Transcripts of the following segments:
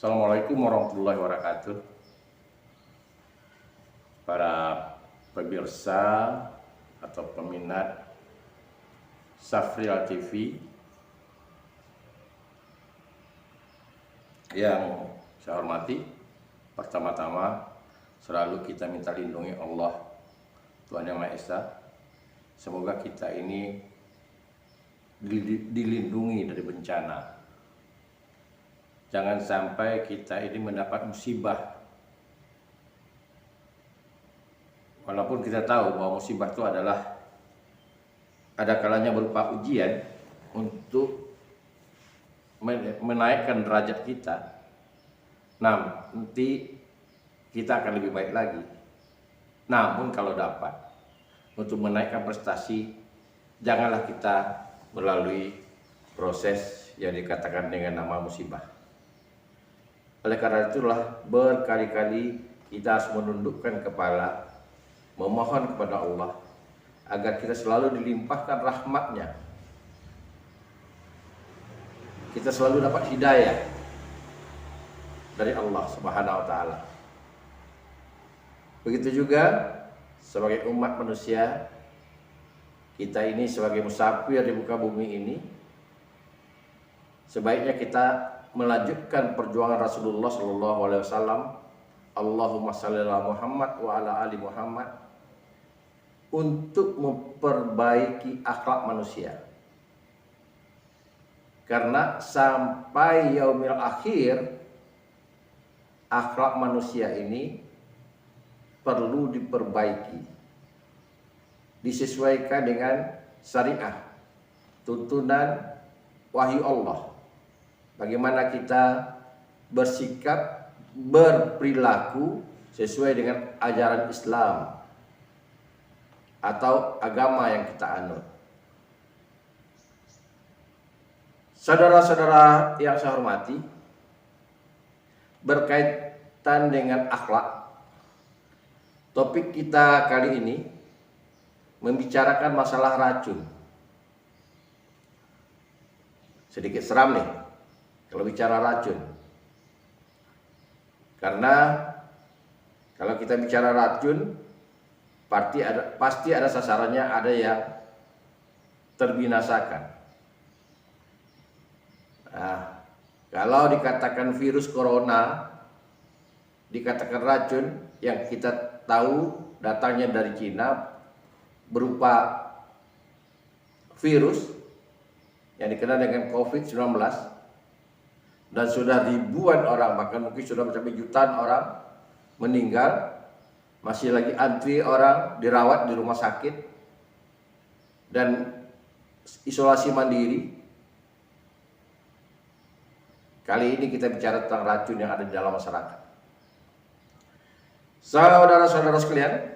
Assalamualaikum warahmatullahi wabarakatuh. Para pemirsa atau peminat Safrial TV yang saya hormati, pertama-tama selalu kita minta lindungi Allah Tuhan Yang Maha Esa. Semoga kita ini dilindungi dari bencana. Jangan sampai kita ini mendapat musibah. Walaupun kita tahu bahwa musibah itu adalah ada kalanya berupa ujian untuk menaikkan derajat kita. Nah, nanti kita akan lebih baik lagi. Namun kalau dapat untuk menaikkan prestasi, janganlah kita melalui proses yang dikatakan dengan nama musibah. Oleh karena itulah berkali-kali kita harus menundukkan kepala, memohon kepada Allah agar kita selalu dilimpahkan rahmat-Nya. Kita selalu dapat hidayah dari Allah Subhanahu wa taala. Begitu juga sebagai umat manusia, kita ini sebagai musafir di muka bumi ini, sebaiknya kita melanjutkan perjuangan Rasulullah SAW. Allahumma shalli ala Muhammad wa ala ali Muhammad, untuk memperbaiki akhlak manusia. Karena sampai yaumil akhir akhlak manusia ini perlu diperbaiki, disesuaikan dengan syariah, tuntunan wahyu Allah. Bagaimana kita bersikap, berperilaku sesuai dengan ajaran Islam atau agama yang kita anut. Saudara-saudara yang saya hormati, berkaitan dengan akhlak, topik kita kali ini membicarakan masalah racun. Sedikit seram nih kalau bicara racun. Karena kalau kita bicara racun, pasti ada sasarannya, ada yang terbinasakan. Nah, kalau dikatakan virus corona, dikatakan racun, yang kita tahu datangnya dari Cina berupa virus yang dikenal dengan COVID-19, dan sudah ribuan orang, bahkan mungkin sudah mencapai jutaan orang meninggal. Masih lagi antri orang dirawat di rumah sakit dan isolasi mandiri. Kali ini kita bicara tentang racun yang ada di dalam masyarakat. Saudara-saudara sekalian,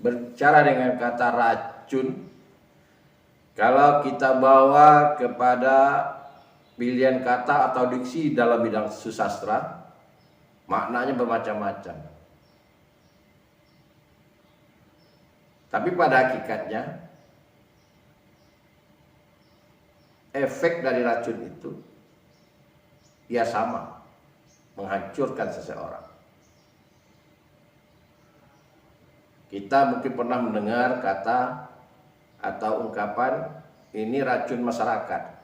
berbicara dengan kata racun, kalau kita bawa kepada pilihan kata atau diksi dalam bidang susastra, maknanya bermacam-macam. Tapi pada hakikatnya, efek dari racun itu ya sama, menghancurkan seseorang. Kita mungkin pernah mendengar kata atau ungkapan, ini racun masyarakat.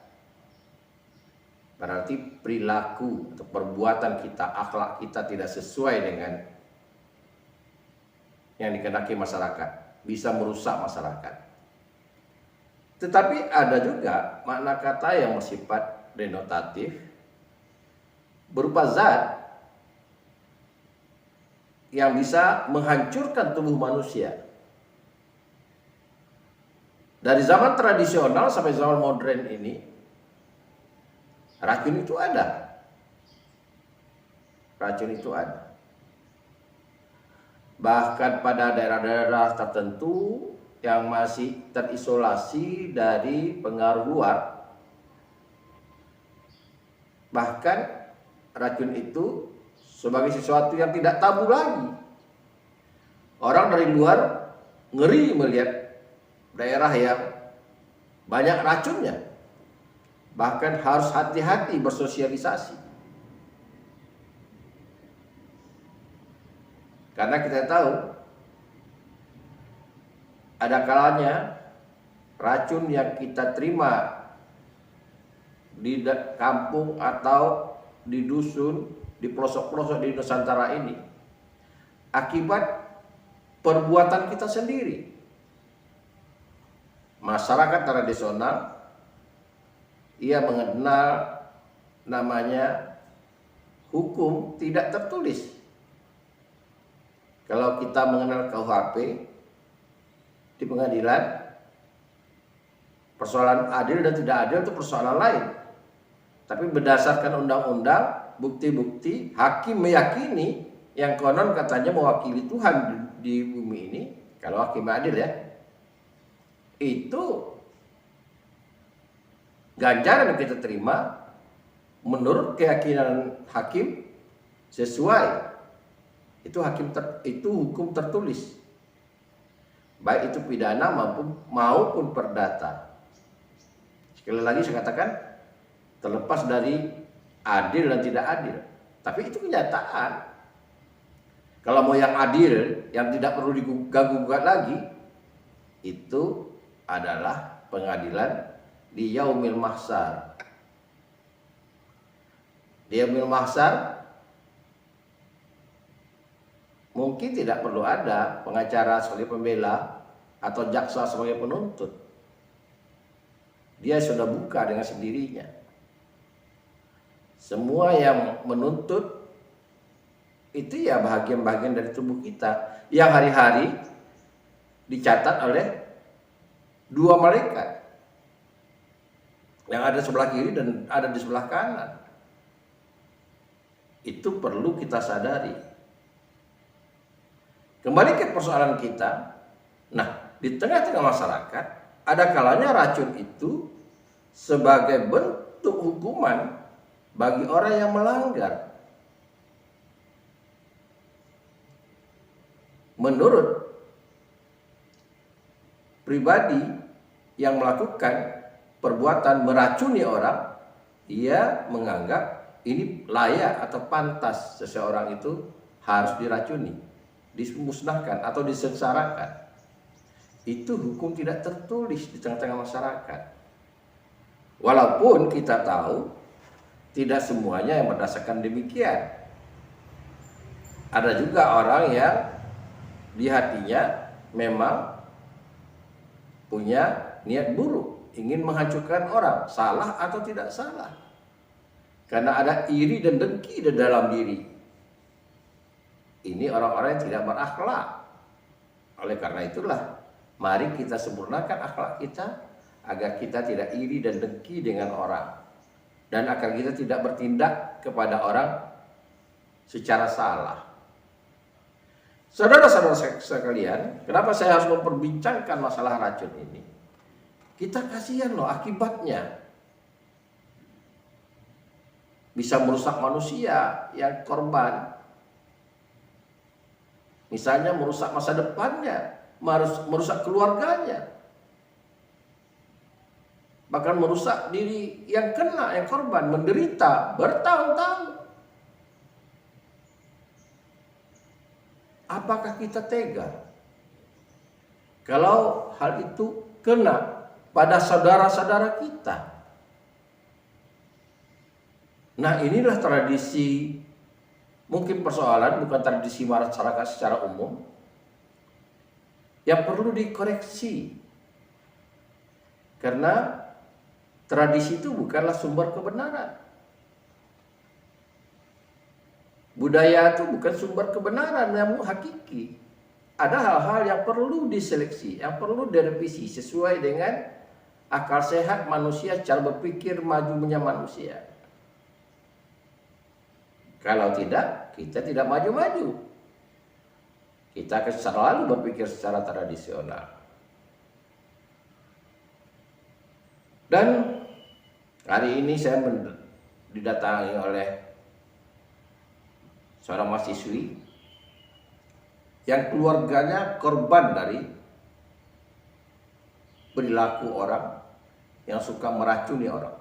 Berarti perilaku atau perbuatan kita, akhlak kita tidak sesuai dengan yang dikehendaki masyarakat, bisa merusak masyarakat. Tetapi ada juga makna kata yang bersifat denotatif, berupa zat yang bisa menghancurkan tubuh manusia. Dari zaman tradisional sampai zaman modern ini, racun itu ada. Racun itu ada. Bahkan pada daerah-daerah tertentu yang masih terisolasi dari pengaruh luar, bahkan racun itu sebagai sesuatu yang tidak tabu lagi. Orang dari luar ngeri melihat daerah yang banyak racunnya. Bahkan harus hati-hati bersosialisasi. Karena kita tahu ada kalanya racun yang kita terima di kampung atau di dusun, di pelosok-pelosok di Nusantara ini akibat perbuatan kita sendiri. Masyarakat tradisional, ia mengenal namanya hukum tidak tertulis. Kalau kita mengenal KUHP di pengadilan, persoalan adil dan tidak adil itu persoalan lain. Tapi berdasarkan undang-undang, bukti-bukti, hakim meyakini yang konon katanya mewakili Tuhan di bumi ini, kalau hakim adil ya, itu ganjaran yang kita terima menurut keyakinan hakim sesuai. Itu itu hukum tertulis, baik itu pidana maupun perdata. Sekali lagi saya katakan, terlepas dari adil dan tidak adil, tapi itu kenyataan. Kalau mau yang adil, yang tidak perlu diganggu-gugat lagi, itu adalah pengadilan di Yaumil Mahsyar. Di Yaumil Mahsyar mungkin tidak perlu ada pengacara sebagai pembela atau jaksa sebagai penuntut. Dia sudah buka dengan sendirinya. Semua yang menuntut itu ya bahagian-bahagian dari tubuh kita yang hari-hari dicatat oleh dua malaikat yang ada sebelah kiri dan ada di sebelah kanan. Itu perlu kita sadari. Kembali ke persoalan kita. Nah, di tengah-tengah masyarakat ada kalanya racun itu sebagai bentuk hukuman bagi orang yang melanggar. Menurut pribadi yang melakukan perbuatan meracuni orang, ia menganggap ini layak atau pantas seseorang itu harus diracuni, dimusnahkan atau disengsarakan. Itu hukum tidak tertulis di tengah-tengah masyarakat. Walaupun kita tahu tidak semuanya yang berdasarkan demikian. Ada juga orang yang di hatinya memang punya niat buruk, ingin menghancurkan orang, salah atau tidak salah. Karena ada iri dan dengki di dalam diri. Ini orang-orang yang tidak berakhlak. Oleh karena itulah, mari kita sempurnakan akhlak kita agar kita tidak iri dan dengki dengan orang, dan agar kita tidak bertindak kepada orang secara salah. Saudara-saudara sekalian, kenapa saya harus memperbincangkan masalah racun ini? Kita kasihan loh akibatnya. Bisa merusak manusia yang korban. Misalnya merusak masa depannya, merusak keluarganya. Bahkan merusak diri yang kena, yang korban, menderita bertahun-tahun. Apakah kita tega kalau hal itu kena pada saudara-saudara kita? Nah, inilah tradisi, mungkin persoalan bukan tradisi masyarakat secara umum yang perlu dikoreksi. Karena tradisi itu bukanlah sumber kebenaran. Budaya itu bukan sumber kebenaran yang hakiki. Ada hal-hal yang perlu diseleksi, yang perlu direvisi sesuai dengan akal sehat manusia, cara berpikir majunya manusia. Kalau tidak, kita tidak maju-maju. Kita akan selalu berpikir secara tradisional. Dan hari ini saya didatangi oleh seorang mahasiswi yang keluarganya korban dari perilaku orang yang suka meracuni orang.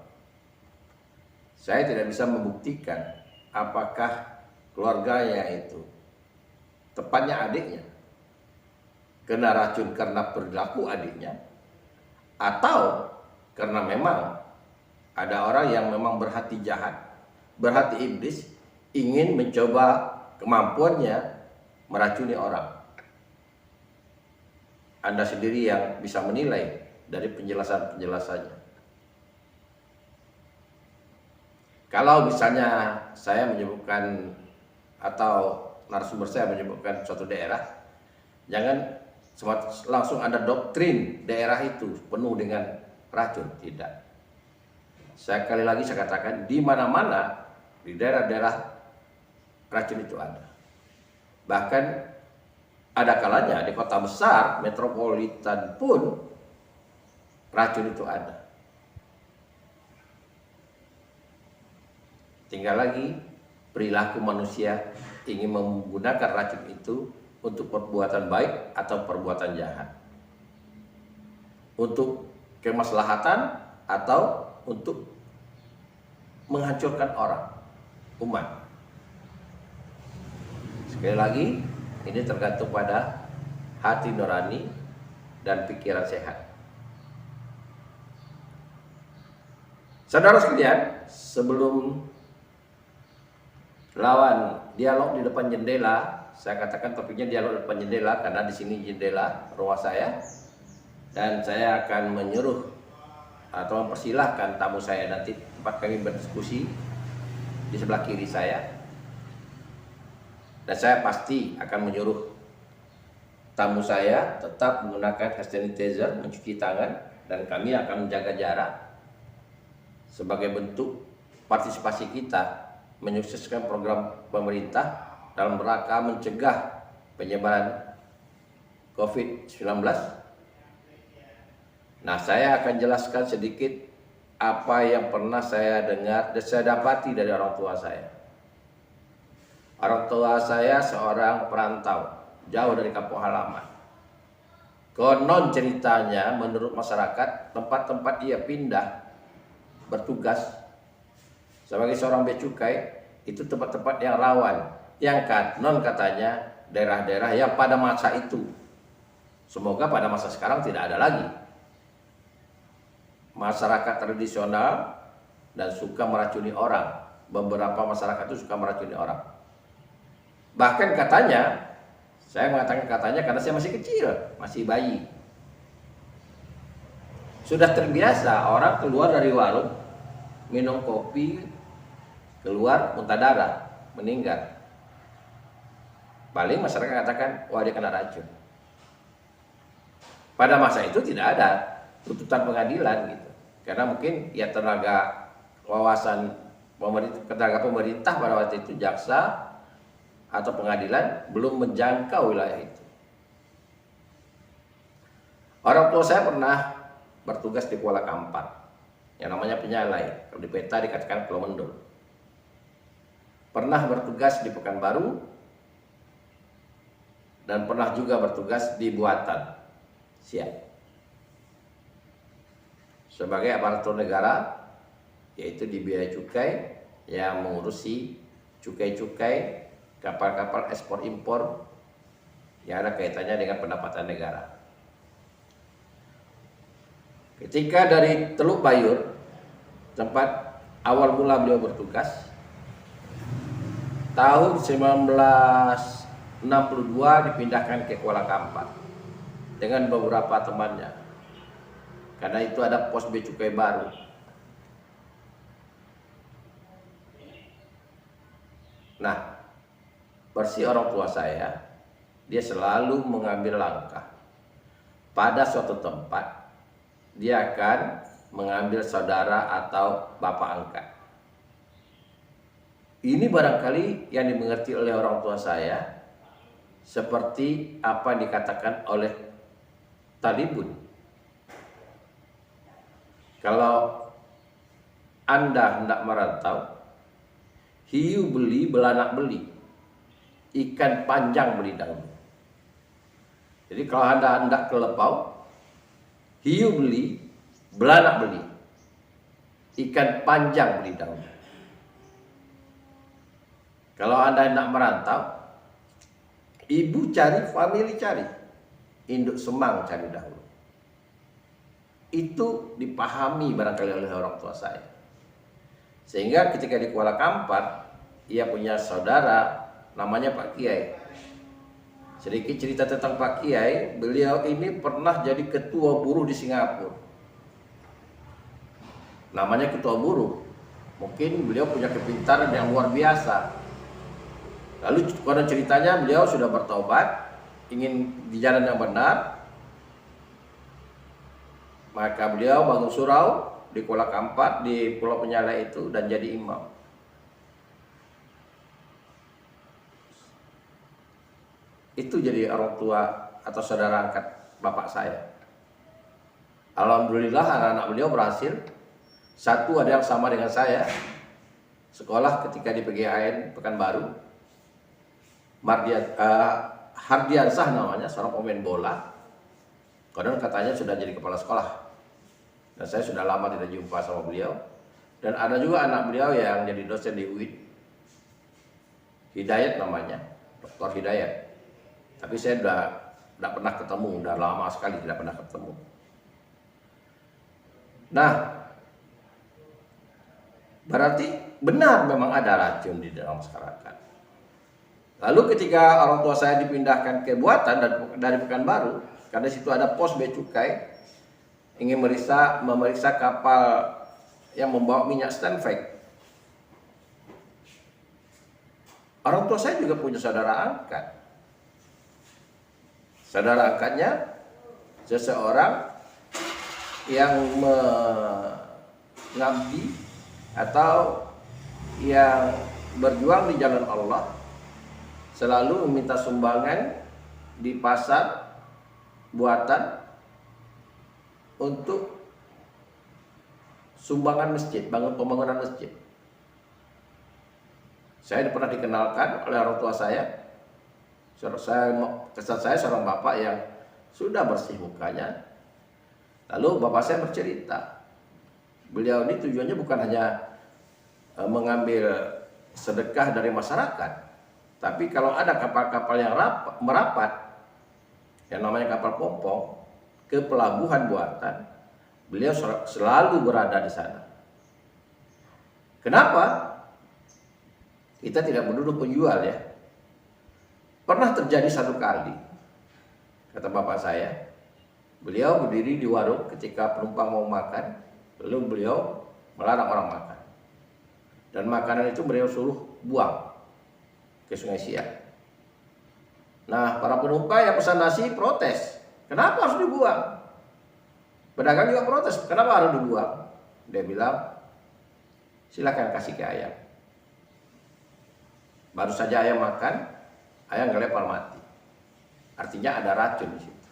Saya tidak bisa membuktikan apakah keluarganya itu tepatnya adiknya, kena racun karena perilaku adiknya, atau karena memang ada orang yang memang berhati jahat, berhati iblis, ingin mencoba kemampuannya meracuni orang. Anda sendiri yang bisa menilai dari penjelasan-penjelasannya. Kalau misalnya saya menyebutkan atau narasumber saya menyebutkan suatu daerah, jangan langsung ada doktrin daerah itu penuh dengan racun, tidak. Sekali lagi saya katakan, di mana-mana di daerah-daerah racun itu ada. Bahkan ada kalanya di kota besar metropolitan pun racun itu ada. Tinggal lagi perilaku manusia ingin menggunakan racun itu untuk perbuatan baik atau perbuatan jahat, untuk kemaslahatan atau untuk menghancurkan orang, umat. Sekali lagi, ini tergantung pada hati nurani dan pikiran sehat. Saudara sekalian, sebelum lawan dialog di depan jendela, saya katakan topiknya dialog di depan jendela karena di sini jendela rumah saya, dan saya akan menyuruh atau mempersilahkan tamu saya nanti tempat kami berdiskusi di sebelah kiri saya, dan saya pasti akan menyuruh tamu saya tetap menggunakan hand sanitizer, mencuci tangan, dan kami akan menjaga jarak sebagai bentuk partisipasi kita menyukseskan program pemerintah dalam rangka mencegah penyebaran COVID-19. Nah, saya akan jelaskan sedikit apa yang pernah saya dengar dan saya dapati dari orang tua saya. Orang tua saya seorang perantau, jauh dari kampung halaman. Konon ceritanya menurut masyarakat, tempat-tempat ia pindah bertugas sebagai seorang bea cukai itu tempat-tempat yang rawan, yang konon katanya daerah-daerah yang pada masa itu, semoga pada masa sekarang tidak ada lagi, masyarakat tradisional dan suka meracuni orang. Beberapa masyarakat itu suka meracuni orang. Bahkan katanya, saya mengatakan katanya karena saya masih kecil, masih bayi, sudah terbiasa orang keluar dari warung minum kopi, keluar muntah darah, meninggal. Paling masyarakat katakan, wah dia kena racun. Pada masa itu tidak ada tuntutan pengadilan gitu, karena mungkin ya tenaga wawasan pemerintah pada waktu itu, jaksa atau pengadilan belum menjangkau wilayah itu. Orang tua saya pernah bertugas di Kuala Kampar yang namanya Penyalai, kalau di peta dikatakan Pulau Mendul. Pernah bertugas di Pekanbaru dan pernah juga bertugas di Buatan Siak sebagai aparatur negara, yaitu di bea cukai yang mengurusi cukai-cukai kapal-kapal ekspor impor yang ada kaitannya dengan pendapatan negara. Ketika dari Teluk Bayur, tempat awal mula beliau bertugas, tahun 1962 dipindahkan ke Kuala Kampar dengan beberapa temannya, karena itu ada pos bea cukai baru. Nah, versi orang tua saya, dia selalu mengambil langkah pada suatu tempat, dia akan mengambil saudara atau bapak angkat. Ini barangkali yang dimengerti oleh orang tua saya seperti apa yang dikatakan oleh Talibun. Kalau Anda hendak merantau, hiu beli, belanak beli, ikan panjang beli dahulu. Jadi kalau Anda hendak ke Lepau, hiu beli, belanak beli, ikan panjang beli dahulu. Kalau Anda hendak merantau, Ibu cari, family cari, induk semang cari dahulu. Itu dipahami barangkali oleh orang tua saya. Sehingga ketika di Kuala Kampar, ia punya saudara namanya Pak Kiai. Sedikit cerita tentang Pak Kiai, beliau ini pernah jadi ketua buruh di Singapura. Namanya ketua buruh. Mungkin beliau punya kepintaran yang luar biasa. Lalu pada ceritanya beliau sudah bertobat, ingin di jalan yang benar, maka beliau bangun surau di Kuala Kampar, di Pulau Penyala itu, dan jadi imam. Itu jadi orang tua atau saudara angkat bapak saya. Alhamdulillah anak-anak beliau berhasil. Satu ada yang sama dengan saya, sekolah ketika di PGAN Pekanbaru. Hardiansah namanya, seorang pemain bola. Konon katanya sudah jadi kepala sekolah. Dan saya sudah lama tidak jumpa sama beliau. Dan ada juga anak beliau yang jadi dosen di UIN. Hidayat namanya, Dr. Hidayat. Tapi saya sudah tidak pernah ketemu, sudah lama sekali tidak pernah ketemu. Nah, berarti benar memang ada racun di dalam masyarakat. Lalu ketika orang tua saya dipindahkan ke Buatan dari Pekanbaru, karena situ ada pos bea cukai, ingin memeriksa kapal yang membawa minyak Stanford. Orang tua saya juga punya saudara angkat. Saudara angkatnya seseorang yang mengabdi atau yang berjuang di jalan Allah, selalu meminta sumbangan di pasar Buatan untuk sumbangan masjid, pembangunan masjid. Saya pernah dikenalkan oleh orang tua saya. Kesan saya seorang bapak yang sudah bersih mukanya. Lalu bapak saya bercerita, beliau ini tujuannya bukan hanya mengambil sedekah dari masyarakat, tapi kalau ada kapal-kapal yang merapat, yang namanya kapal pompong, ke pelabuhan Buatan, beliau selalu berada di sana. Kenapa? Kita tidak menuduh penjual ya. Pernah terjadi satu kali, kata bapak saya, beliau berdiri di warung ketika penumpang mau makan, lalu beliau melarang orang makan. Dan makanan itu beliau suruh buang ke Sungai Siak. Nah, para penumpang yang pesan nasi protes. Kenapa harus dibuang? Pedagang juga protes. Kenapa harus dibuang? Dia bilang, silakan kasih ke ayam. Baru saja ayam makan, ayam ngelepar mati. Artinya ada racun di situ.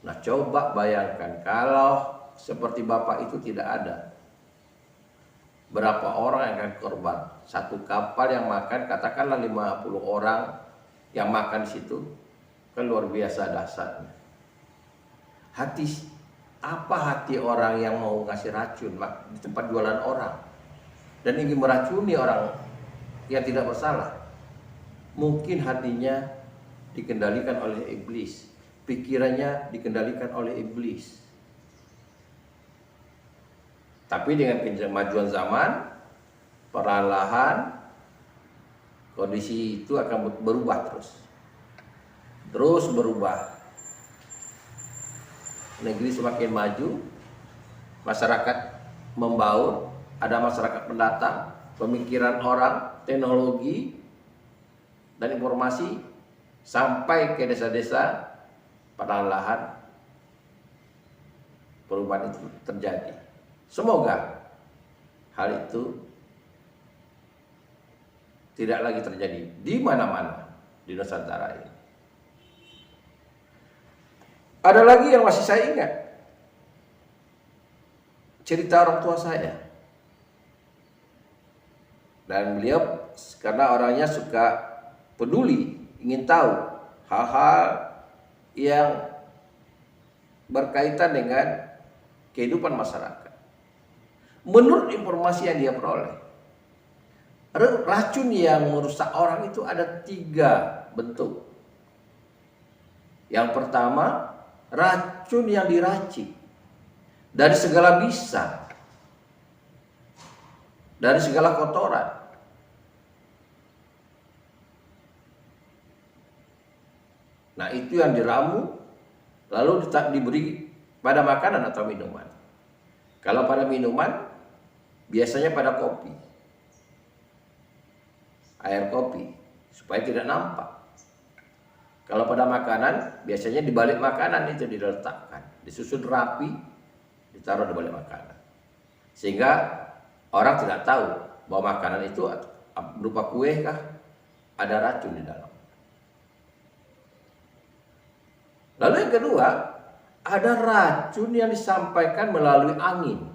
Nah, coba bayangkan kalau seperti bapak itu tidak ada. Berapa orang yang akan korban? Satu kapal yang makan, katakanlah 50 orang yang makan di situ, kan luar biasa dahsyatnya. Apa hati orang yang mau ngasih racun di tempat jualan orang dan ingin meracuni orang yang tidak bersalah? Mungkin hatinya dikendalikan oleh iblis, pikirannya dikendalikan oleh iblis. Tapi dengan kemajuan zaman, perlahan kondisi itu akan berubah terus berubah. Negeri semakin maju, masyarakat membaur, ada masyarakat pendatang, pemikiran orang, teknologi, dan informasi sampai ke desa-desa. Perlahan perubahan itu terjadi. Semoga hal itu tidak lagi terjadi di mana-mana di Nusantara ini. Ada lagi yang masih saya ingat, cerita orang tua saya. Dan beliau karena orangnya suka peduli, ingin tahu hal-hal yang berkaitan dengan kehidupan masyarakat. Menurut informasi yang dia peroleh, racun yang merusak orang itu ada 3 bentuk. Yang pertama, racun yang diracik dari segala bisa, dari segala kotoran. Nah, itu yang diramu lalu diberi pada makanan atau minuman. Kalau pada minuman, biasanya pada kopi, air kopi, supaya tidak nampak. Kalau pada makanan, biasanya di balik makanan itu diletakkan, disusun rapi, ditaruh di balik makanan. Sehingga orang tidak tahu bahwa makanan itu berupa kue kah, ada racun di dalam. Lalu yang kedua, ada racun yang disampaikan melalui angin.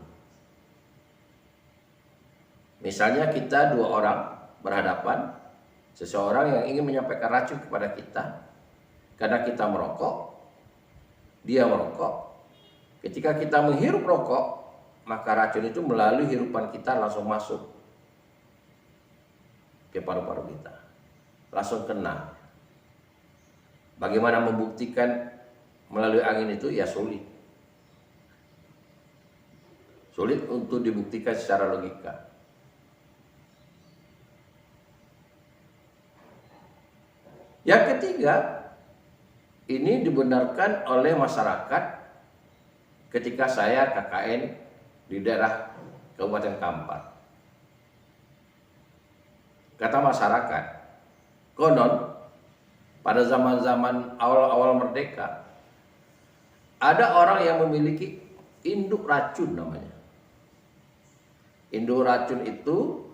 Misalnya kita dua orang berhadapan, seseorang yang ingin menyampaikan racun kepada kita, karena kita merokok, dia merokok. Ketika kita menghirup rokok, maka racun itu melalui hirupan kita langsung masuk ke paru-paru kita, langsung kena. Bagaimana membuktikan melalui angin itu? Ya sulit untuk dibuktikan secara logika. Yang ketiga, ini dibenarkan oleh masyarakat ketika saya KKN di daerah Kabupaten Kampar. Kata masyarakat, konon pada zaman-zaman awal-awal merdeka, ada orang yang memiliki induk racun namanya. Induk racun itu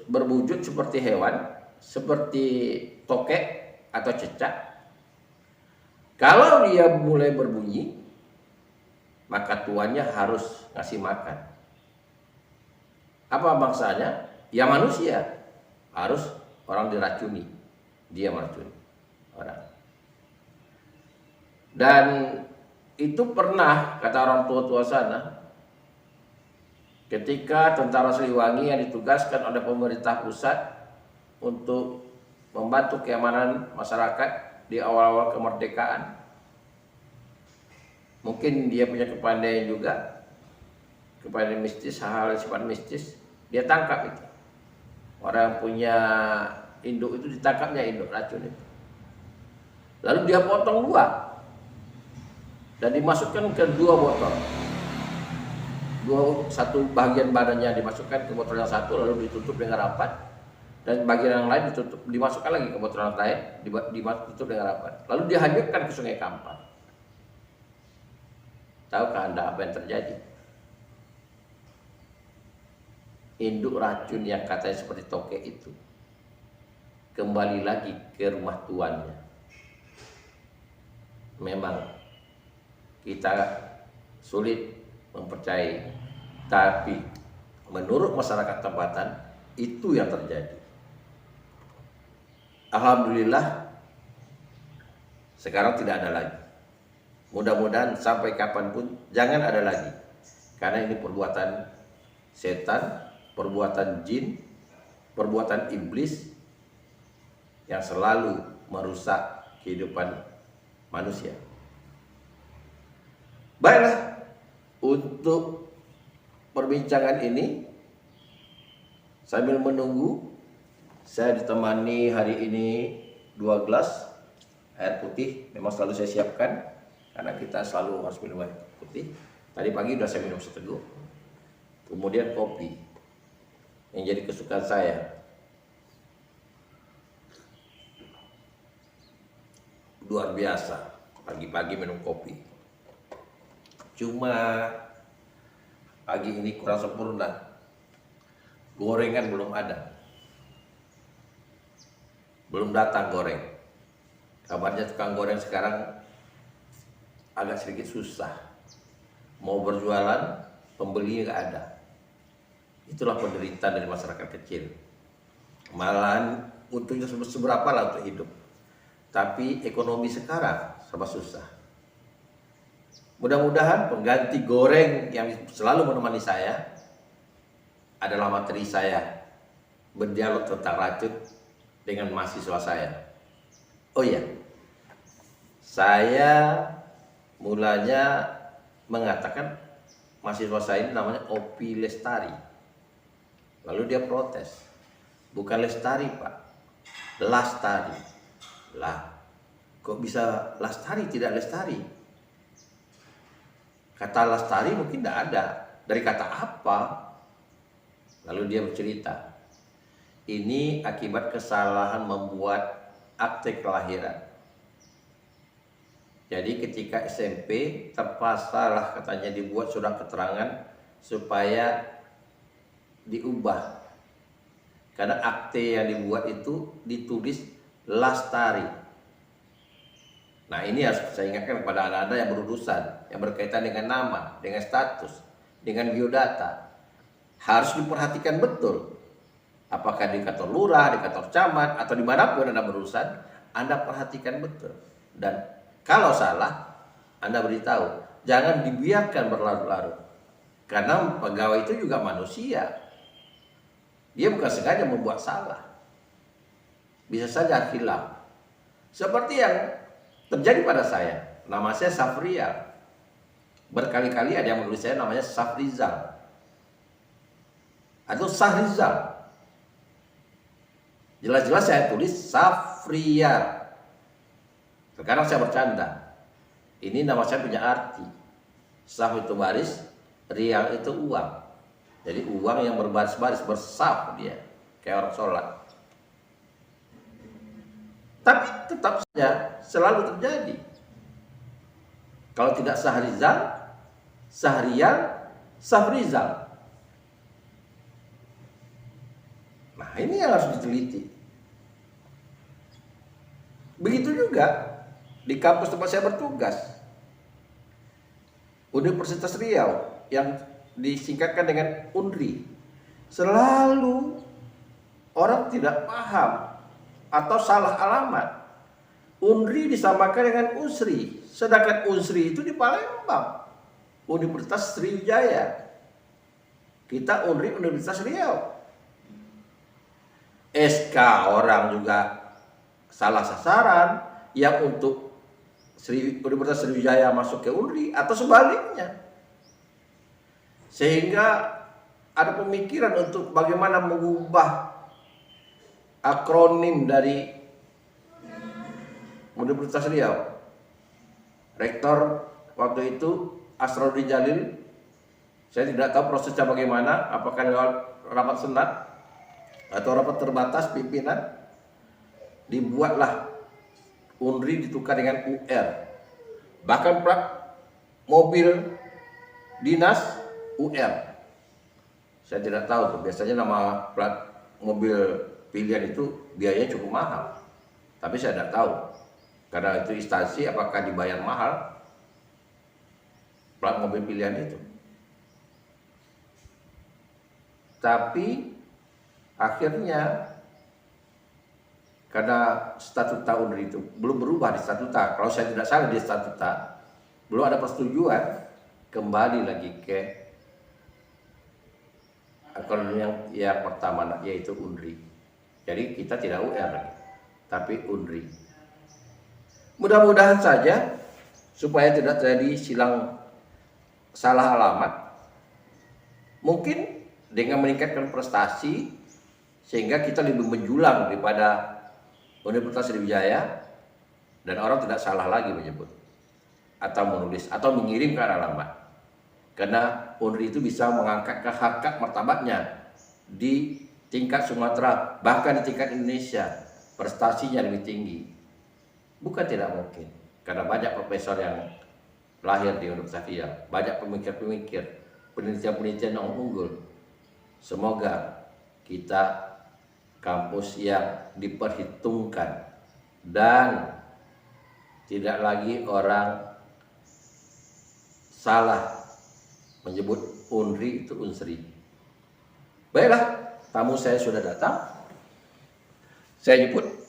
berwujud seperti hewan, seperti tokek atau cecak. Kalau dia mulai berbunyi, maka tuannya harus ngasih makan. Apa maksudnya? Ya manusia harus orang diracuni, dia meracuni orang. Dan itu pernah kata orang tua-tua sana, ketika tentara Siliwangi yang ditugaskan oleh pemerintah pusat untuk membantu keamanan masyarakat di awal-awal kemerdekaan, mungkin dia punya kepandaian juga, kepandaian mistis, hal-hal sifat mistis, dia tangkap itu. Orang yang punya induk itu ditangkapnya induk racun itu. Lalu dia potong dua dan dimasukkan ke dua botol. Satu bagian badannya dimasukkan ke botol yang satu, lalu ditutup dengan rapat, dan bagian yang lain dimasukkan lagi ke botol yang lain, ditutup dengan rapat. Lalu dihanyutkan ke Sungai Kampar. Tahukah Anda apa yang terjadi? Induk racun yang katanya seperti tokek itu kembali lagi ke rumah tuannya. Memang kita sulit mempercayai, tapi menurut masyarakat tempatan itu yang terjadi. Alhamdulillah sekarang tidak ada lagi. Mudah-mudahan sampai kapanpun jangan ada lagi, karena ini perbuatan setan, perbuatan jin, perbuatan iblis yang selalu merusak kehidupan manusia. Baiklah, untuk perbincangan ini sambil menunggu, saya ditemani hari ini 2 gelas air putih. Memang selalu saya siapkan karena kita selalu harus minum air putih. Tadi pagi sudah saya minum seteguk. Kemudian kopi yang jadi kesukaan saya. Luar biasa, pagi-pagi minum kopi. Cuma pagi ini kurang sempurna. Gorengan belum ada. Belum datang goreng. Kabarnya tukang goreng sekarang agak sedikit susah. Mau berjualan, pembelinya nggak ada. Itulah penderitaan dari masyarakat kecil. Malahan untungnya seberapa lah untuk hidup. Tapi ekonomi sekarang serba susah. Mudah-mudahan pengganti goreng yang selalu menemani saya adalah materi saya berdialog tentang racun dengan mahasiswa saya. Oh iya, saya mulanya mengatakan mahasiswa saya ini namanya Opi Lestari. Lalu dia protes, bukan Lestari Pak, Lastari. Lah, kok bisa Lastari tidak Lestari? Kata Lastari mungkin tidak ada. Dari kata apa? Lalu dia bercerita, ini akibat kesalahan membuat akte kelahiran. Jadi ketika SMP terpaksalah katanya dibuat surat keterangan supaya diubah. Karena akte yang dibuat itu ditulis Lastari. Nah ini harus saya ingatkan kepada anak-anak yang berurusan, yang berkaitan dengan nama, dengan status, dengan biodata. Harus diperhatikan betul. Apakah di kantor lurah, di kantor camat, atau dimanapun Anda berurusan, Anda perhatikan betul. Dan kalau salah, Anda beritahu. Jangan dibiarkan berlarut-larut. Karena pegawai itu juga manusia. Dia bukan sengaja membuat salah. Bisa saja hilang. Seperti yang terjadi pada saya. Nama saya Safrial. Berkali-kali ada yang menulis saya namanya Safrizal. Atau Sahrizal. Jelas-jelas saya tulis Safrial. Sekarang saya bercanda. Ini nama saya punya arti. Saf itu baris, rial itu uang. Jadi uang yang berbaris-baris, bersaf dia. Kayak orang sholat. Tapi tetap saja selalu terjadi. Kalau tidak Sahrizal, Sahrial, Safrizal. Nah ini yang harus diteliti. Begitu juga di kampus tempat saya bertugas, Universitas Riau yang disingkatkan dengan UNRI. Selalu orang tidak paham atau salah alamat. UNRI disamakan dengan UNSRI, sedangkan UNSRI itu di Palembang, Universitas Sriwijaya. Kita UNRI Universitas Riau. SK orang juga salah sasaran, yang untuk Universitas Sriwijaya masuk ke UNRI atau sebaliknya. Sehingga ada pemikiran untuk bagaimana mengubah akronim dari Universitas Riau. Rektor waktu itu Asrorudi Jalil, saya tidak tahu prosesnya bagaimana, apakah lewat rapat senat atau rapat terbatas pimpinan, dibuatlah UNRI ditukar dengan UR. Bahkan plat mobil dinas UR. Saya tidak tahu tuh, biasanya nama plat mobil pilihan itu biayanya cukup mahal. Tapi saya tidak tahu. Karena itu instansi apakah dibayar mahal plat mobil pilihan itu. Tapi akhirnya karena statuta UNRI itu belum berubah di statuta. Kalau saya tidak salah di statuta belum ada persetujuan, kembali lagi ke akronim yang pertama yaitu UNRI. Jadi kita tidak UR lagi, tapi UNRI. Mudah-mudahan saja supaya tidak terjadi silang salah alamat. Mungkin dengan meningkatkan prestasi sehingga kita lebih menjulang daripada Universitas Sriwijaya dan orang tidak salah lagi menyebut atau menulis atau mengirimkan alamat. Karena UNRI itu bisa mengangkat ke harkat martabatnya di tingkat Sumatera, bahkan di tingkat Indonesia, prestasinya lebih tinggi. Bukan tidak mungkin, karena banyak profesor yang lahir di Universitas Riau, banyak pemikir-pemikir, penelitian-penelitian yang unggul. Semoga kita kampus yang diperhitungkan dan tidak lagi orang salah menyebut UNRI itu UNSRI. Baiklah, tamu saya sudah datang. Saya jemput.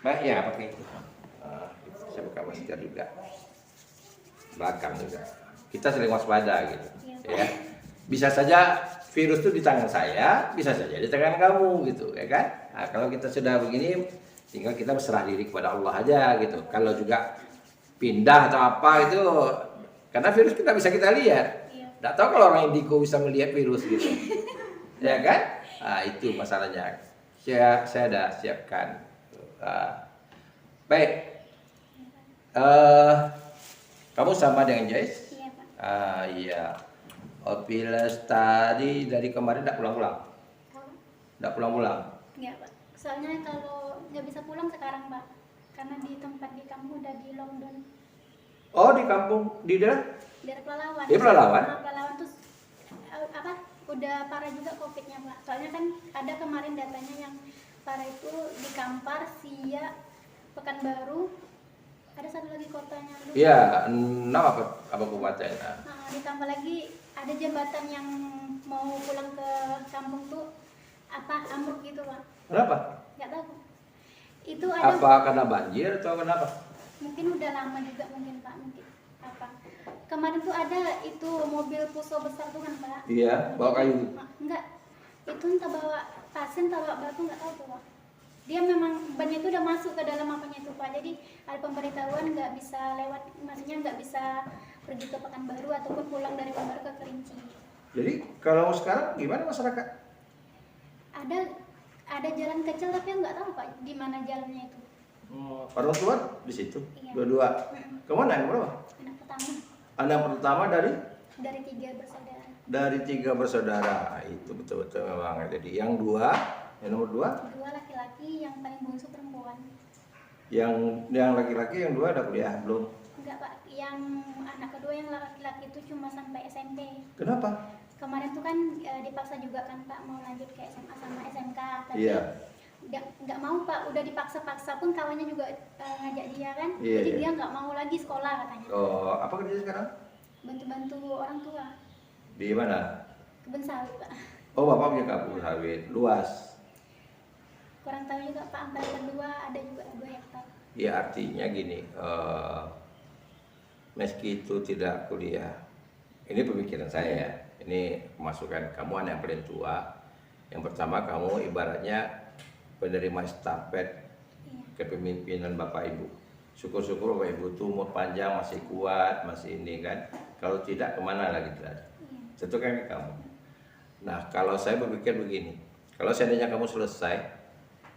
Baik ya, pakai itu. Saya buka masker juga. Belakang juga. Kita sering waspada gitu. Iya. Ya. Bisa saja virus itu di tangan saya, bisa saja di tangan kamu gitu, ya kan? Nah, kalau kita sudah begini, tinggal kita berserah diri kepada Allah aja gitu. Kalau juga pindah atau apa itu, karena virus kita bisa kita lihat. Iya. Nggak tahu kalau orang indigo bisa melihat virus gitu, ya kan? Nah, itu masalahnya. Saya ada siapkan. Baik, kamu sama dengan Joyce? Iya, Pak. Iya. Opilas tadi dari kemarin tidak pulang-pulang? Kalau Tidak pulang-pulang? enggak, Pak. Soalnya kalau nggak bisa pulang sekarang, Pak. Karena di tempat di kampung udah di lockdown. Oh, di kampung, di daerah? Dari Pelalawan. Di Pelalawan? Pelalawan terus udah parah juga COVID-nya, Pak. Soalnya kan ada kemarin datanya yang parah itu di Kampar, Siak, Pekanbaru. Ada satu lagi kotanya lupa. Iya, 6 apa kabupaten? Nah, ditambah lagi ada jembatan yang mau pulang ke kampung tuh ambruk gitu, Pak. Kenapa? Nggak tahu. Itu ada Apa karena banjir atau kenapa? mungkin udah lama juga mungkin, Pak, mungkin apa. Kemarin tuh ada itu mobil Puso besar tuh kan, Pak. Iya, bawa kayu. Enggak. Itu entah bawa pasien atau bawa batu nggak tahu tuh, Pak. Dia memang bannya itu udah masuk ke dalam apanya itu, Pak. Jadi ada pemberitahuan nggak bisa lewat, maksudnya nggak bisa pergi ke Pekanbaru ataupun pulang dari Pekanbaru ke Kerinci. Jadi kalau sekarang gimana masyarakat? Ada jalan kecil tapi nggak tahu, Pak, di mana jalannya itu. Orang tua di situ, Iya. dua-dua. Kemana yang berapa? Anak pertama Anak pertama dari 3 bersaudara. 3 bersaudara. Itu betul-betul memang. Jadi yang nomor 2, 2 laki-laki, yang paling bungsu perempuan. yang laki-laki yang 2 ada kuliah belum? Enggak, Pak. Yang anak kedua yang laki-laki itu cuma sampai SMP. Kenapa? Kemarin tuh kan dipaksa juga kan, Pak, mau lanjut ke SMA sama SMK, tapi Iya. nggak mau, Pak. Udah dipaksa-paksa pun kawannya juga ngajak dia kan. Iya, Jadi iya. dia nggak mau lagi sekolah katanya. Oh, apa kerja sekarang? Bantu-bantu orang tua. Di mana? Kebun sawit, Pak. Oh, bapak punya kebun sawit luas. Kurang tahu juga, Pak, antara kedua ada juga 2 hektar. Ya artinya gini, meski itu tidak kuliah, ini pemikiran saya ya. Ini masukan kamu anak yang paling tua. Yang pertama kamu ibaratnya penerima estafet Iya. kepemimpinan Bapak Ibu. Syukur-syukur Bapak Ibu tuh umur panjang, masih kuat, masih ini kan. Kalau tidak kemana lagi terjadi? Iya. Tentu kan ke kamu. Nah kalau saya berpikir begini, kalau seandainya kamu selesai,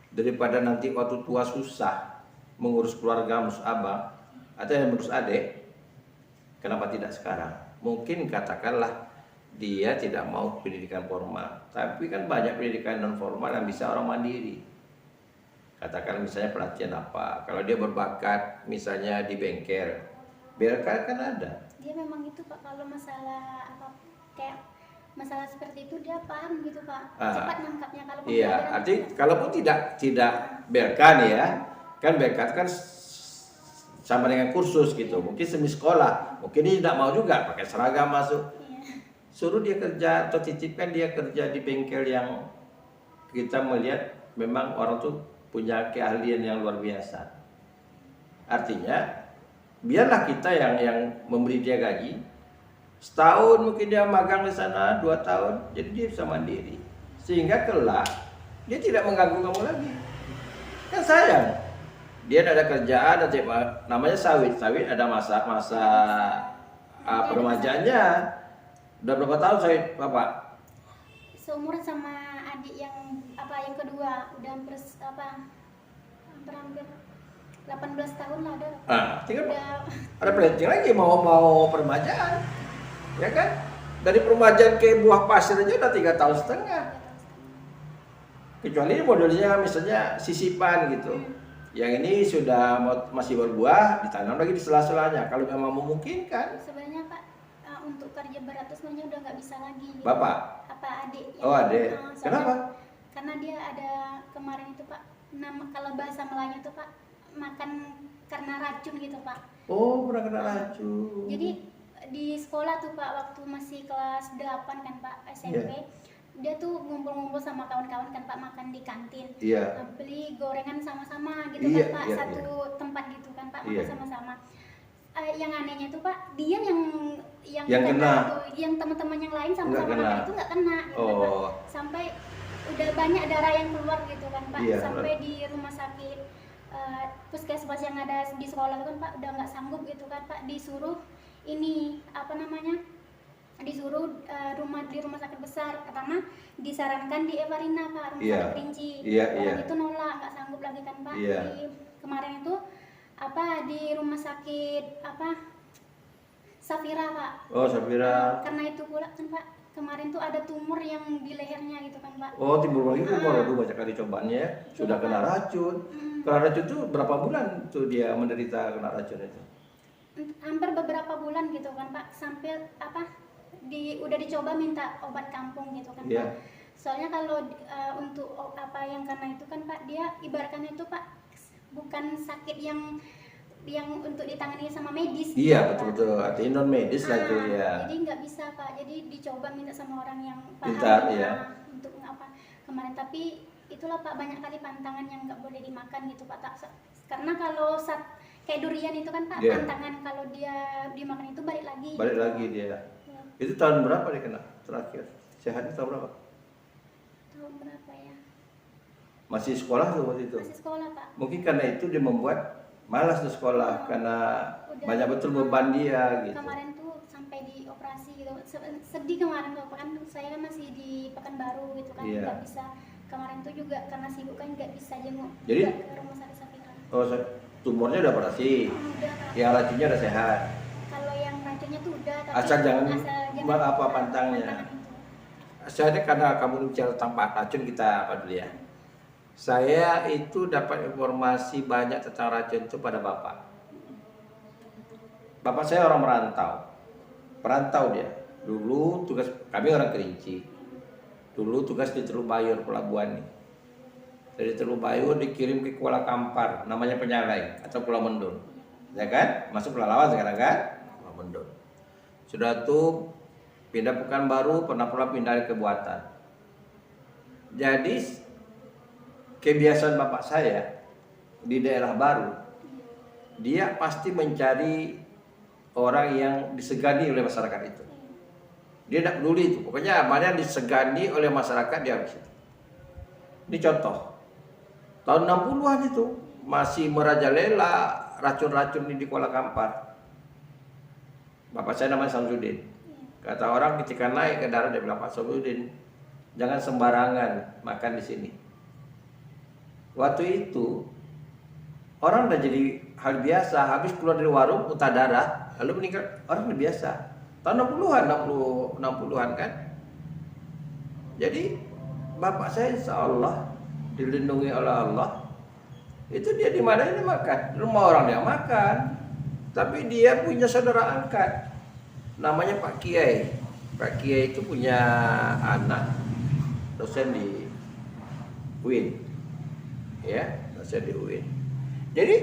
daripada nanti waktu tua susah mengurus keluarga, mengurus abang, atau yang mengurus adik, kenapa tidak sekarang? Mungkin katakanlah dia tidak mau pendidikan formal, tapi kan banyak pendidikan non formal yang bisa orang mandiri. Katakan misalnya pelatihan apa, kalau dia berbakat misalnya di bengkel, bengkel kan ada. Dia memang itu, Pak, kalau masalah kayak masalah seperti itu dia paham gitu, Pak. Cepat nangkapnya kalau Iya, pembelajaran arti itu. kalaupun tidak belkan ya, kan belkan kan sama dengan kursus gitu, mungkin semi sekolah, mungkin dia tidak mau juga pakai seragam masuk. Iya. Suruh dia kerja atau titipkan dia kerja di bengkel yang kita melihat memang orang tuh punya keahlian yang luar biasa. Artinya biarlah kita yang memberi dia gaji, setahun mungkin dia magang di sana, 2 tahun, jadi dia bisa mandiri. Sehingga kelak dia tidak mengganggu kamu lagi. Kan sayang. Dia tidak ada kerjaan, namanya sawit ada masa peremajaannya. Udah berapa tahun sawit Bapak? Seumuran sama adik yang kedua, udah hampir 18 tahun lah ada. Tinggal Udah ada planting lagi mau peremajaan, ya kan? Dari peremajaan ke buah pasir aja udah 3 tahun setengah. Kecuali modelnya misalnya sisipan gitu. Yang ini sudah masih berbuah, ditanam lagi di sela-selanya. Kalau memang memungkinkan. sebenarnya, Pak, untuk kerja berat tuh sebenarnya udah nggak bisa lagi. Gitu. Bapak? Adik? Oh, adik. Soalnya- Kenapa? Karena dia ada kemarin itu, Pak. Kalau bahasa Melayu itu, Pak, makan karena racun gitu, Pak. Oh, pernah kena racun. Jadi di sekolah tuh, Pak, waktu masih kelas 8 kan, Pak, SMP. dia tuh ngumpul-ngumpul sama kawan-kawan kan Pak, makan di kantin. Iya. Beli gorengan sama-sama gitu Iya, kan Pak, iya, satu tempat gitu kan Pak, Iya. makan sama-sama. Yang anehnya tuh Pak, dia Yang kena. tuh, yang teman-teman yang lain Nggak sama-sama kena. makan itu nggak kena gitu kan Pak. Oh. Sampai udah banyak darah yang keluar gitu kan Pak. Iya, Sampai di rumah sakit puskesmas yang ada di sekolah itu kan Pak udah nggak sanggup gitu kan Pak, disuruh ini apa namanya, disuruh di rumah sakit besar karena disarankan di Evarina Pak, rumah Iya. sakit Kerinci. Iya, Orang iya. itu nolak, nggak sanggup lagi kan Pak. Iya. Kemarin itu apa di rumah sakit apa Safira Pak. Oh, Safira. Karena itu pula kan Pak, kemarin tuh ada tumor yang di lehernya gitu kan Pak. Oh, timbul lagi tumor. Aduh, banyak kali cobaannya. Sudah kena racun. Kena racun tuh berapa bulan tuh dia menderita kena racun itu? Hampir beberapa bulan gitu kan Pak, sampai apa udah dicoba minta obat kampung gitu kan Iya. Pak. Soalnya kalau untuk apa yang karena itu kan Pak, dia ibaratnya itu Pak bukan sakit yang untuk ditangani sama medis gitu, Iya, Pak. betul-betul. Artinya non medis lah itu ya. Jadi nggak bisa Pak, jadi dicoba minta sama orang yang paham Pintar, gitu, ya. untuk apa kemarin. Tapi itulah Pak, banyak kali pantangan yang nggak boleh dimakan gitu Pak. Karena kalau kayak durian itu kan Pak, Iya. pantangan kalau dia dimakan itu balik lagi. Balik gitu. lagi dia. Ya. Itu tahun berapa dia kena terakhir? Sehatnya tahun berapa? Tahun berapa ya? Masih sekolah tuh waktu itu? Masih sekolah Pak. Mungkin karena itu dia membuat malas tuh sekolah karena Udah, banyak betul beban dia gitu. Kemarin tuh sampai dioperasi gitu. Sedih kemarin tuh kan saya kan masih di Pekanbaru gitu kan, Iya. nggak bisa. Kemarin tuh juga karena sibuk kan nggak bisa jenguk Jadi? juga ke rumah sakit Safira. Oh, tumornya udah operasi. Udah Pak. Yang racunnya udah sehat. Kalau yang racunnya tuh udah, tapi Asal jangan apa kena pantangnya. pantangan itu. Saya karena kamu bicara tentang racun, kita apa dulu ya? Saya itu dapat informasi banyak tentang racun itu pada bapak. Bapak saya orang perantau dia. Dulu tugas kami orang Kerinci. Dulu tugas di Teluk Bayur pelabuhan nih. Dari Teluk Bayur dikirim ke Kuala Kampar, namanya Penyalai atau Pulau Mendut, ya kan? Masuk Pelalawan sekarang kan? Pulau Mendut. Sudah tuh pindah Pekanbaru, pernah pula pindah ke Buatan. Jadi kebiasaan bapak saya di daerah baru, dia pasti mencari orang yang disegani oleh masyarakat itu. Dia tidak peduli itu, pokoknya mana yang disegani oleh masyarakat dia habis itu. Ini contoh, tahun 60-an itu masih merajalela racun-racun ini di Kuala Kampar. Bapak saya namanya Samsudin. Kata orang ketika naik ke darat dia bilang, Pak Samsudin, jangan sembarangan makan di sini. Waktu itu orang udah jadi hal biasa, habis keluar dari warung muntah darah, lalu meninggal, orang udah biasa. Tahun 60-an kan. Jadi bapak saya insya Allah dilindungi oleh Allah. Itu dia di mana dia makan, rumah orang dia makan. Tapi dia punya saudara angkat, namanya Pak Kiai. Pak Kiai itu punya anak dosen di UIN, ya, dosen di UIN. Jadi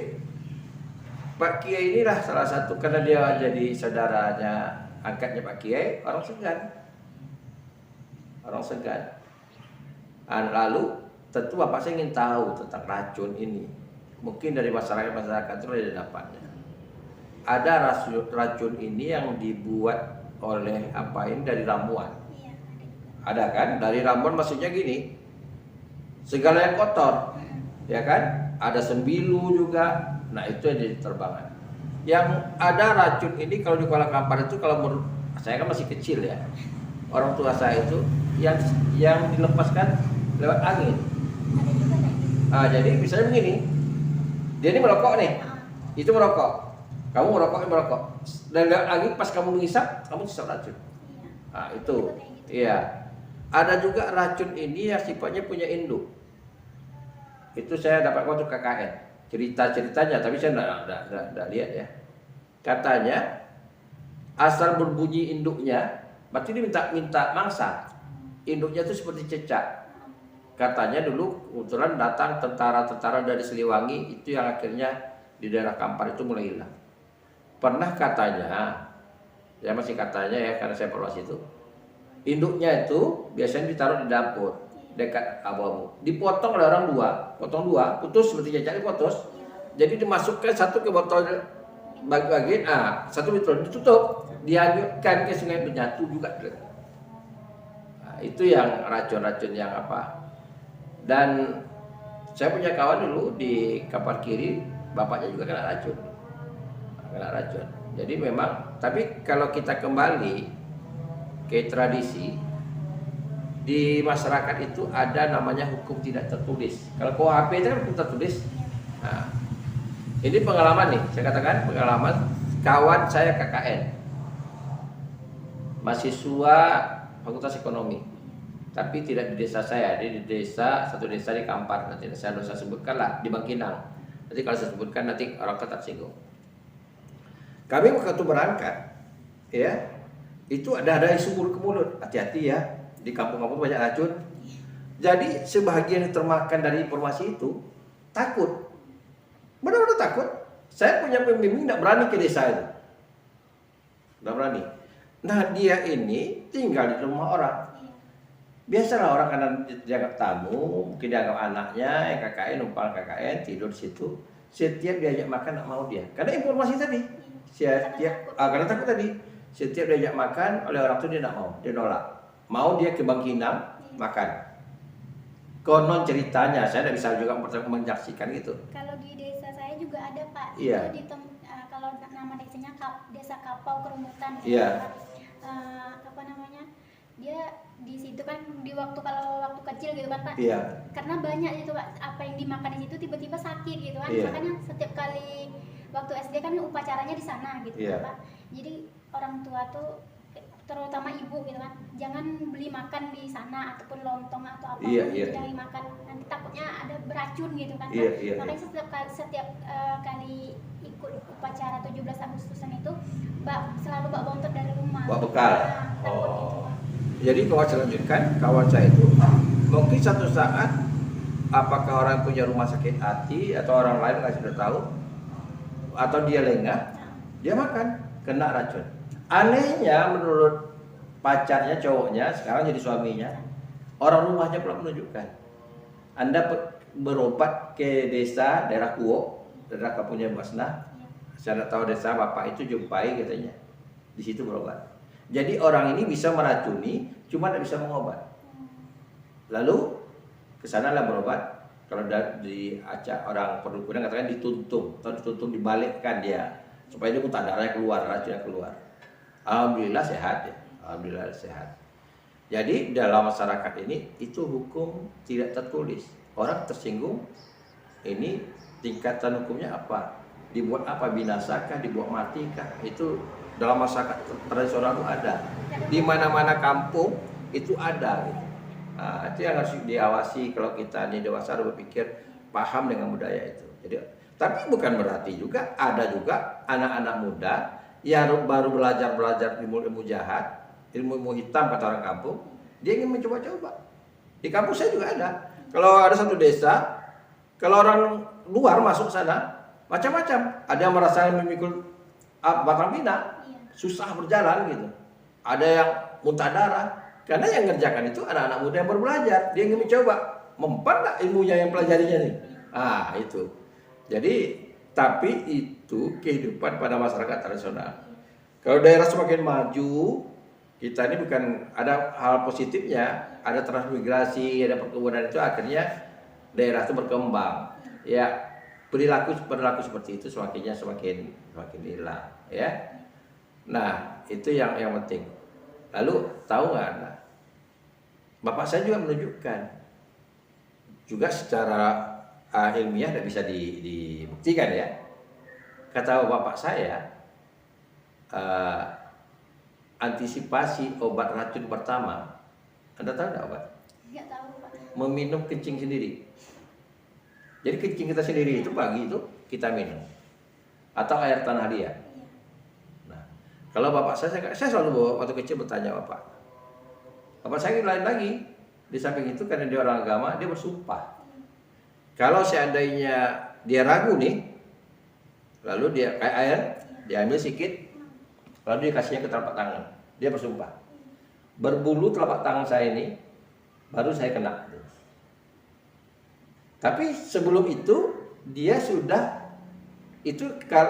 Pak Kiai inilah salah satu, karena dia jadi saudaranya angkatnya Pak Kiai, orang segan. Lalu tentu bapak saya ingin tahu tentang racun ini. Mungkin dari masyarakat itu ada dapatnya. Ada racun ini yang dibuat oleh apa ini dari ramuan. Iya, Ada kan? Dari ramuan maksudnya gini, segala yang kotor, ya kan? Ada sembilu juga. Nah itu yang jadi terbangan. Yang ada racun ini kalau di Kuala Kampar itu, kalau menurut saya kan masih kecil ya, orang tua saya itu yang dilepaskan lewat angin. ada juga kayak gitu. Jadi misalnya begini, dia ini merokok nih, itu merokok, kamu merokok, dan lewat angin pas kamu menghisap, kamu hisap racun. Iya. Itu, Kayak gitu. iya. Ada juga racun ini yang sifatnya punya induk. Itu saya dapat waktu KKN. Cerita-ceritanya, tapi saya enggak lihat ya. Katanya asal berbunyi induknya, berarti dia minta mangsa. Induknya itu seperti cecak. Katanya dulu kebetulan datang tentara-tentara dari Siliwangi, itu yang akhirnya di daerah Kampar itu mulai hilang. Pernah katanya, ya masih katanya ya karena saya perluas itu, Induknya itu biasanya ditaruh di dapur dekat abu-abu. Dipotong oleh orang potong dua, putus seperti cacak diputus. Jadi dimasukkan satu ke botol bagi-bagi, satu ditutup, dianjurkan ke sungai Benyatu juga. Nah, itu yang racun-racun yang apa. Dan saya punya kawan dulu di kapal kiri, bapaknya juga kena racun. Jadi memang, tapi kalau kita kembali ke tradisi, di masyarakat itu ada namanya hukum tidak tertulis. Kalau KUHP itu kan hukum tertulis. Nah, ini pengalaman nih, saya katakan pengalaman kawan saya KKN, mahasiswa Fakultas Ekonomi, tapi tidak di desa saya, dia di satu desa di Kampar. Nanti saya dosa sebutkan lah, di Bangkinang. Nanti kalau saya sebutkan nanti orang tetap singgung. Kami waktu berangkat, ya, itu ada isu mulut ke mulut, hati-hati ya, di kampung-kampung banyak racun. Jadi sebahagian yang termakan dari informasi itu takut, benar-benar takut. Saya punya pembimbing tidak berani ke desa itu, tidak berani. Nah dia ini tinggal di rumah orang. Biasalah orang karena dianggap tamu, mungkin dianggap anaknya, yang KKN, numpang KKN, tidur di situ. Setiap diajak makan tidak mau dia, karena informasi tadi. Karena takut tadi. Setiap diajak makan oleh orang itu dia tidak mau, dia nolak. Mau dia ke Bangkinang makan. Konon ceritanya, saya tidak bisa juga menyaksikan gitu. Kalau di desa saya juga ada Pak. Iya. Itu kalau nama desanya Desa Kapau Kerumutan. Iya. Apa namanya? Dia di situ kan kalau waktu kecil gitu kan Pak. Iya. Karena banyak itu Pak, apa yang dimakan di situ tiba-tiba sakit gitu kan. Iya. Makanya setiap kali waktu SD kan upacaranya di sana gitu Iya. Pak. Jadi orang tua tuh terutama ibu gitu kan, jangan beli makan di sana ataupun lontong atau apa dari makan, nanti takutnya ada beracun gitu kan. Makanya setiap kali ikut upacara 17 Agustusan itu selalu bawa bontot dari rumah, bawa bekal. Jadi kalau saya lanjutkan, kawan saya itu mungkin satu saat apakah orang punya rumah sakit hati atau orang lain nggak sudah tahu, atau dia lengah, dia makan kena racun. Anehnya menurut pacarnya, cowoknya, sekarang jadi suaminya, orang rumahnya pula menunjukkan. Anda berobat ke desa daerah Kuo, daerah kampungnya Basna. Saya tidak tahu desa bapak itu jumpai katanya. Di situ berobat. Jadi orang ini bisa meracuni, cuma tidak bisa mengobat. Lalu ke sana lah berobat. Kalau di Aceh orang perdukunan katakan dituntung, atau dituntung dibalikkan dia supaya dia muntah darahnya keluar, racunnya keluar. Alhamdulillah sehat ya. Alhamdulillah sehat. Jadi dalam masyarakat ini itu hukum tidak tertulis. Orang tersinggung, ini tingkatan hukumnya apa? Dibuat apa? Binasakah? Dibuat matikah? Itu dalam masyarakat tradisional itu ada. Di mana-mana kampung itu ada. Gitu. Nah, itu yang harus diawasi kalau kita ini dewasa harus berpikir paham dengan budaya itu. Jadi, tapi bukan berarti juga ada juga anak-anak muda yang baru belajar ilmu jahat, ilmu hitam kata orang kampung, dia ingin mencoba-coba. Di kampus saya juga ada. Kalau ada satu desa, kalau orang luar masuk sana, macam-macam. Ada yang merasa memikul batang pinang, susah berjalan gitu. Ada yang muntah darah. Karena yang ngerjakan itu anak-anak muda yang baru belajar. Dia ingin mencoba, mempan tak ilmunya yang pelajarinya nih. Itu. Jadi, tapi itu kehidupan pada masyarakat tradisional. Kalau daerah semakin maju, kita ini bukan ada hal positifnya, ada transmigrasi, ada perkebunan itu akhirnya daerah itu berkembang. Ya, perilaku seperti itu semakin hilang, ya. Nah, itu yang penting. Lalu tahu nggak Anda? Bapak saya juga menunjukkan, juga secara ilmiah tidak bisa dibuktikan ya. Kata bapak saya, antisipasi obat racun pertama, Anda tahu tidak obat? Nggak tahu Pak. Meminum kencing sendiri. Jadi kencing kita sendiri itu pagi itu kita minum, atau air tanah liat. Nah, kalau bapak saya selalu waktu kecil bertanya bapak saya lain lagi. Di samping itu karena dia orang agama, dia bersumpah. Kalau seandainya dia ragu nih, lalu dia kayak air, dia ambil sedikit, lalu dia kasihnya ke telapak tangan. Dia bersumpah, berbulu telapak tangan saya ini, baru saya kena. Tapi sebelum itu dia sudah itu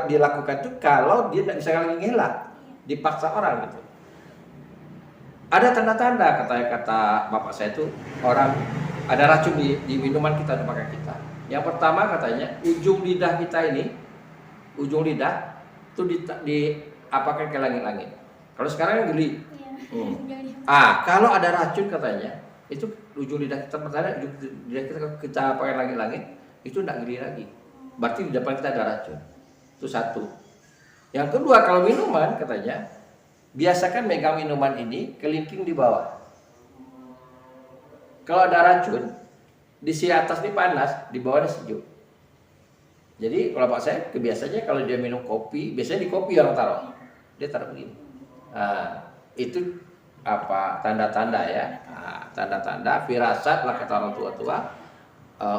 dilakukan itu kalau dia tidak bisa lagi ngelak, dipaksa orang gitu. Ada tanda-tanda kata bapak saya itu orang ada racun di minuman kita, di makan kita. Yang pertama katanya ujung lidah kita ini, ujung lidah itu apakan ke langit-langit. Kalau sekarang geli. Kalau ada racun katanya itu ujung lidah kita pertanda, ujung lidah kita pakai langit-langit itu tidak geli lagi. Berarti di depan kita ada racun. Itu satu. Yang kedua, kalau minuman katanya biasakan megang minuman ini kelingking di bawah. Kalau ada racun, di sisi atas ini panas, di bawahnya sejuk. Jadi kalau pak saya kebiasaannya kalau dia minum kopi, biasanya di kopi orang taruh, dia taruh begini. Nah, itu apa tanda-tanda ya? Nah, tanda-tanda firasat lah kata orang tua-tua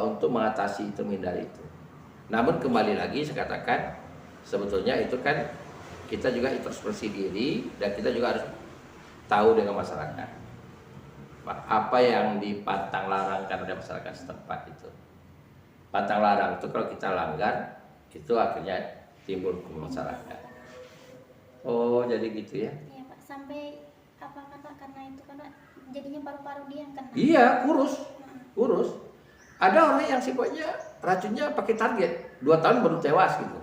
untuk mengatasi itu, menghindari itu. Namun kembali lagi saya katakan sebetulnya itu kan kita juga introspeksi diri dan kita juga harus tahu dengan masyarakat apa yang dipantang larangkan oleh masyarakat setempat itu. Pantang larang itu kalau kita langgar itu akhirnya timbul ke masyarakat. Oh jadi gitu ya? Iya Pak, sampai apa kata karena itu karena jadinya paru-paru dia yang kena. Iya kurus. Ada orang yang sifatnya racunnya pakai target 2 tahun baru tewas gitu,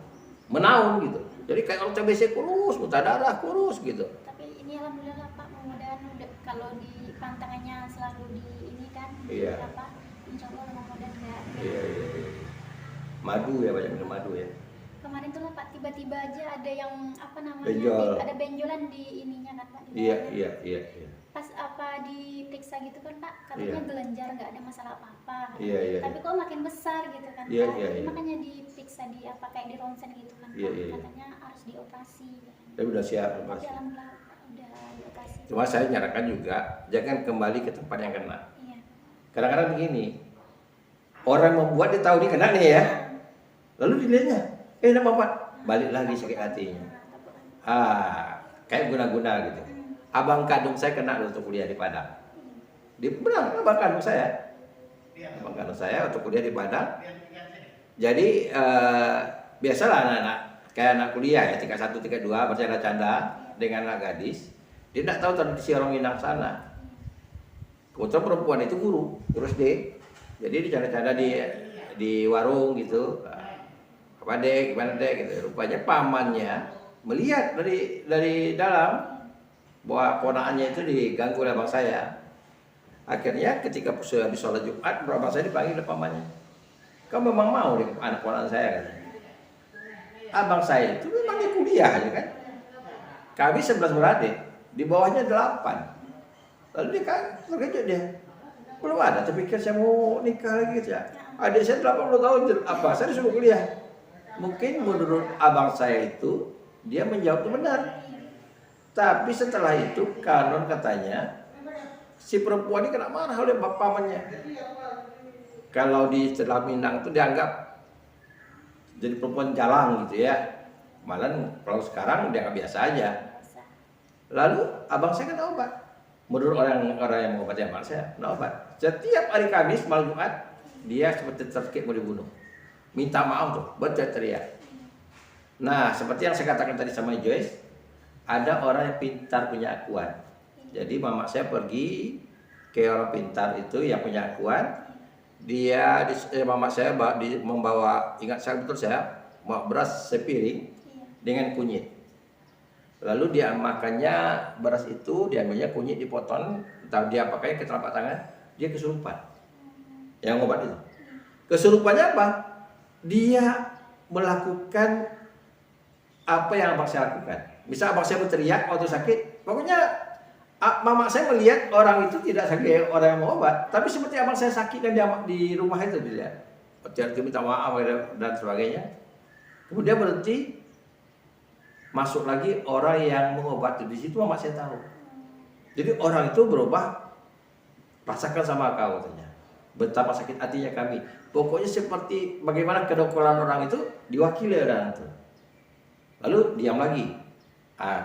menaun gitu. Jadi kayak orang TBC kurus, muntah darah kurus gitu. Tapi ini alhamdulillah Pak, mudah-mudahan kalau di pantangannya selalu di ini kan, Iya. apa, insya Allah mudah-mudahan enggak. Iya. Madu ya, banyak minum madu ya. Kemarin tuh lah Pak, tiba-tiba aja ada yang apa namanya, Benjol. ada benjolan di ininya kan Pak. Di Iya. Pas apa diperiksa gitu kan Pak, katanya Iya. gelenjar nggak ada masalah apa-apa. Iya. Tapi kok makin besar gitu kan Iya, Pak. iya, Jadi iya. makanya diperiksa di apa kayak di ronsen gitu kan Pak. Iya. Katanya harus dioperasi. Kan. Tapi udah siap Tapi pasti. alhamdulillah udah dioperasi. Cuma saya nyarankan juga jangan kembali ke tempat yang kena. Iya. Kadang-kadang begini, orang membuat dia tahu dia kena nih ya, lalu dilihatnya, enak Pak, balik lagi sakit hatinya. Kayak guna-guna gitu. Abang kandung saya kena waktu kuliah di Padang. Benar, abang kandung saya. Abang kandung saya waktu kuliah di Padang. Jadi biasalah anak-anak kayak anak kuliah ya, tingkat 1, tingkat 2 bercanda-canda dengan anak gadis. Dia tidak tahu tradisi orang Minang sana. Kebetulan perempuan itu guru SD. Jadi dicanda-canda di warung gitu. Apa dek, gimana dek gitu. Rupanya pamannya melihat dari dalam bahwa ponakannya itu diganggu oleh abang saya. Akhirnya ketika sudah habis sholat Jumat, abang saya dipanggil oleh pamannya. Kau memang mau nih anak ponakan saya kan? Abang saya itu memang dia kuliah aja kan. Kami 11 beradik, di bawahnya 8. Lalu dia kan terkejut dia. Belum ada terpikir saya mau nikah lagi gitu ya. Adik saya 80 tahun, apa? Saya disuruh kuliah. Mungkin menurut abang saya itu dia menjawab itu benar. Tapi setelah itu kanon katanya si perempuan ini kena marah oleh pamannya. Kalau di istilah Minang itu dianggap jadi perempuan jalang gitu ya. Malah kalau sekarang dianggap biasa aja. Lalu abang saya kena obat. Menurut orang yang mengobati abang saya, kena obat. Setiap hari Kamis malam Jumat dia seperti terkikik mau dibunuh. Minta maaf tuh, berteriak. Nah, seperti yang saya katakan tadi sama Joyce, ada orang yang pintar punya akuan. Jadi mama saya pergi ke orang pintar itu yang punya akuan. Mama saya membawa, ingat saya betul saya, bawa beras sepiring dengan kunyit. Lalu dia makannya beras itu, diambilnya kunyit dipotong, entah dia pakai ke telapak tangan, dia kesurupan. Yang obat itu. Kesurupannya apa? Dia melakukan apa yang abang saya lakukan. Misal abang saya berteriak waktu sakit, pokoknya mama saya melihat orang itu tidak sakit, orang yang mau obat, tapi seperti abang saya sakit dan dia di rumah itu dilihat. Berarti minta maaf dan sebagainya. Kemudian berhenti, masuk lagi orang yang mengobati. Di situ mama saya tahu. Jadi orang itu berubah, rasakan sama kau katanya. Betapa sakit hatinya kami. Pokoknya seperti bagaimana kedokteran orang itu diwakili orang itu. Lalu diam lagi.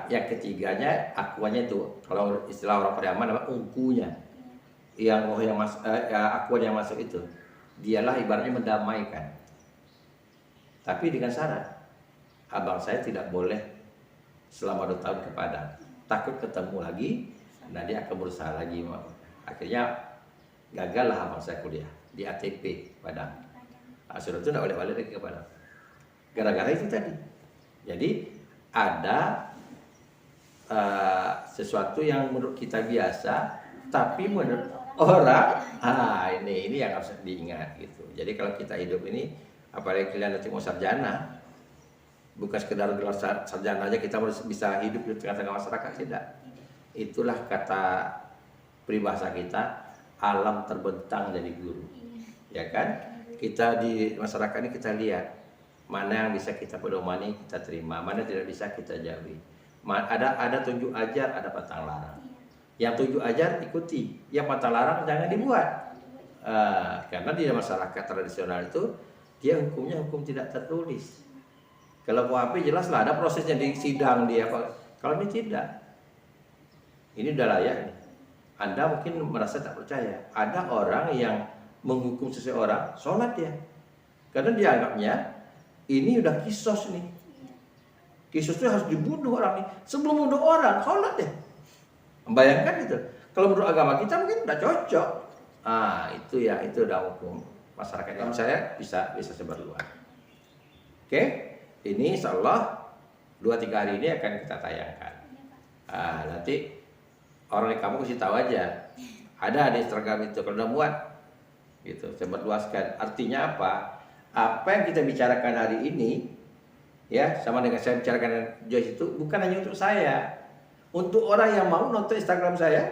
Yang ketiganya akuannya itu, kalau istilah orang Pariaman nama ungkunya, yang roh yang masuk, akuan yang masuk itu, dialah ibaratnya mendamaikan. Tapi dengan syarat, abang saya tidak boleh selama 2 tahun ke Padang, takut ketemu lagi, nah dia akan berusaha lagi. Akhirnya gagallah abang saya kuliah di ATP Padang. Sudah itu tidak boleh balik lagi ke Padang, gara-gara itu tadi. Jadi ada sesuatu yang menurut kita biasa, tapi menurut orang, ini yang harus diingat gitu. Jadi kalau kita hidup ini, apalagi kalian nanti mau sarjana, bukan sekedar gelar sarjana aja kita bisa hidup di tengah-tengah masyarakat, tidak. Itulah kata peribahasa kita, alam terbentang jadi guru, ya kan? Kita di masyarakat ini kita lihat mana yang bisa kita pedomani, kita terima, mana tidak bisa kita jauhi. Ada tunjuk ajar, ada pantang larang. Yang tunjuk ajar ikuti, yang pantang larang jangan dibuat. Karena di masyarakat tradisional itu dia hukumnya hukum tidak tertulis. Kalau KUHP jelas lah ada prosesnya di sidang dia. Kalau ini tidak, ini udah layak nih. Anda mungkin merasa tak percaya. Ada orang yang menghukum seseorang sholat dia, karena dianggapnya ini udah kisos nih. Kisos itu harus dibunuh orang ini. Sebelum bunuh orang, sholat deh. Membayangkan itu. Kalau menurut agama kita mungkin udah cocok. Itu ya, itu udah hukum masyarakat. Kalau saya bisa sebar luas. Oke, ini insya Allah 2-3 hari ini akan kita tayangkan. Nanti orang di kampung kasih tahu aja. Ada di Instagram itu, kalau udah muat, gitu. Sebar luaskan. Artinya apa? Apa yang kita bicarakan hari ini, ya, sama dengan saya bicarakan Joyce itu bukan hanya untuk saya, untuk orang yang mau nonton Instagram saya,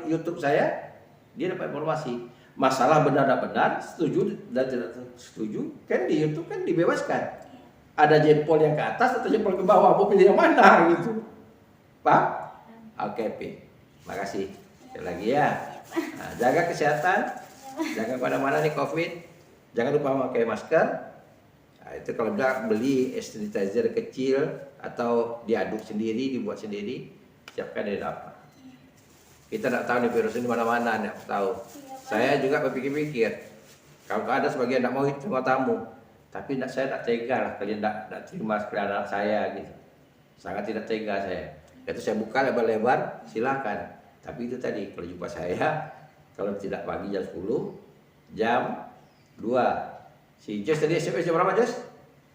YouTube saya, dia dapat informasi. Masalah benar dan benar, setuju dan tidak setuju, kan di YouTube kan dibebaskan. Ada jempol yang ke atas atau jempol ke bawah, mau pilih yang mana gitu, Pak? Oke, Pi. Makasih. Sekali lagi ya. Jaga kesehatan, jangan kemana-mana nih COVID, jangan lupa memakai masker. Itu kalau udah beli sanitizer kecil atau diaduk sendiri, dibuat sendiri, siapkan dari dapat. Kita tidak tahu nih virus ini mana-mana, tidak tahu. Saya juga berpikir-pikir, kalau ada sebagian tidak mau terima tamu, tapi saya tidak tega lah kalian tidak terima sekalian anak saya gitu. Sangat tidak tega saya. Itu saya buka lebar-lebar, silakan. Tapi itu tadi kalau jumpa saya, kalau tidak pagi jam 10, jam 2. Si Jos tadi SMS jam berapa, Jos?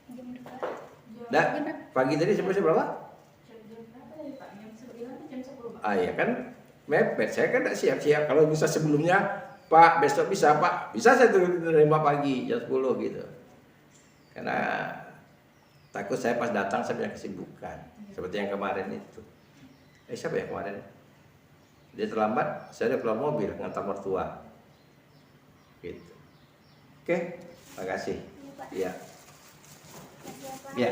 Jam 2. Dah, pagi tadi SMS berapa? Jam 10. Ya kan mepet. Saya kan tidak siap-siap. Kalau bisa sebelumnya, Pak, besok bisa, Pak. Bisa saya terima pagi jam 10 gitu. Karena takut saya pas datang saya punya kesibukan. Seperti yang kemarin itu. Siapa ya kemarin? Dia terlambat, saya udah keluar mobil ngantar mertua. Gitu. Oke. Terima kasih. Iya. Terima kasih, Pak. Ya.